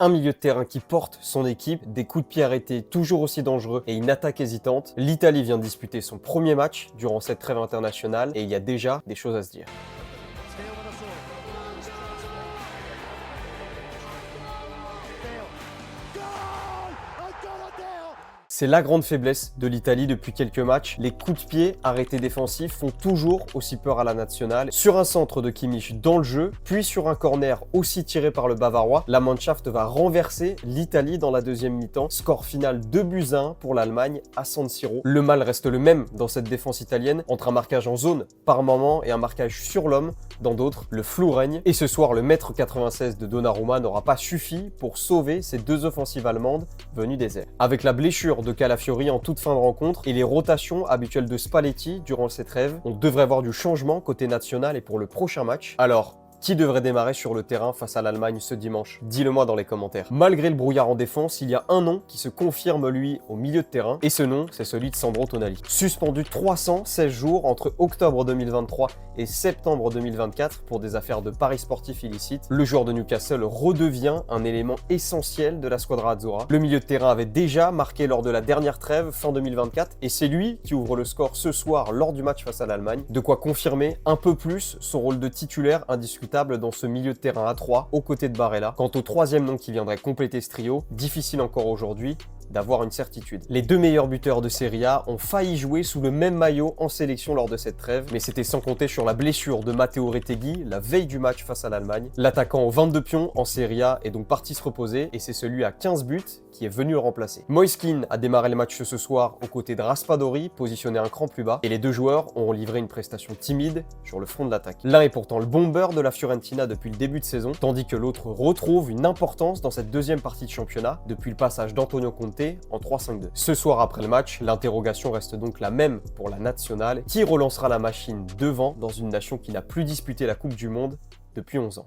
Un milieu de terrain qui porte son équipe, des coups de pied arrêtés toujours aussi dangereux et une attaque hésitante. L'Italie vient de disputer son premier match durant cette trêve internationale et il y a déjà des choses à se dire. C'est la grande faiblesse de l'Italie depuis quelques matchs. Les coups de pied arrêtés défensifs font toujours aussi peur à la nationale. Sur un centre de Kimmich dans le jeu, puis sur un corner aussi tiré par le Bavarois, la Mannschaft va renverser l'Italie dans la deuxième mi-temps. Score final 2-1 pour l'Allemagne à San Siro. Le mal reste le même dans cette défense italienne, entre un marquage en zone par moment et un marquage sur l'homme dans d'autres. Le flou règne. Et ce soir, le mètre 96 de Donnarumma n'aura pas suffi pour sauver ces deux offensives allemandes venues des airs. Avec la blessure de Calafiori en toute fin de rencontre et les rotations habituelles de Spalletti durant cette trêve, on devrait voir du changement côté national et pour le prochain match. Alors, qui devrait démarrer sur le terrain face à l'Allemagne ce dimanche? Dis-le moi dans les commentaires. Malgré le brouillard en défense, il y a un nom qui se confirme lui au milieu de terrain, et ce nom, c'est celui de Sandro Tonali. Suspendu 316 jours entre octobre 2023 et septembre 2024 pour des affaires de paris sportifs illicites, le joueur de Newcastle redevient un élément essentiel de la squadra Azzurra. Le milieu de terrain avait déjà marqué lors de la dernière trêve fin 2024, et c'est lui qui ouvre le score ce soir lors du match face à l'Allemagne, de quoi confirmer un peu plus son rôle de titulaire indiscutable dans ce milieu de terrain à 3 aux côtés de Barella. Quant au troisième nom qui viendrait compléter ce trio, difficile encore aujourd'hui d'avoir une certitude. Les deux meilleurs buteurs de Serie A ont failli jouer sous le même maillot en sélection lors de cette trêve, mais c'était sans compter sur la blessure de Matteo Retegui la veille du match face à l'Allemagne. L'attaquant aux 22 pions en Serie A est donc parti se reposer et c'est celui à 15 buts qui est venu le remplacer. Moise Kean a démarré le match ce soir aux côtés de Raspadori, positionné un cran plus bas, et les deux joueurs ont livré une prestation timide sur le front de l'attaque. L'un est pourtant le bomber de la Fiorentina depuis le début de saison, tandis que l'autre retrouve une importance dans cette deuxième partie de championnat depuis le passage d'Antonio Conte en 3-5-2. Ce soir après le match, l'interrogation reste donc la même pour la nationale, qui relancera la machine devant dans une nation qui n'a plus disputé la Coupe du Monde depuis 11 ans.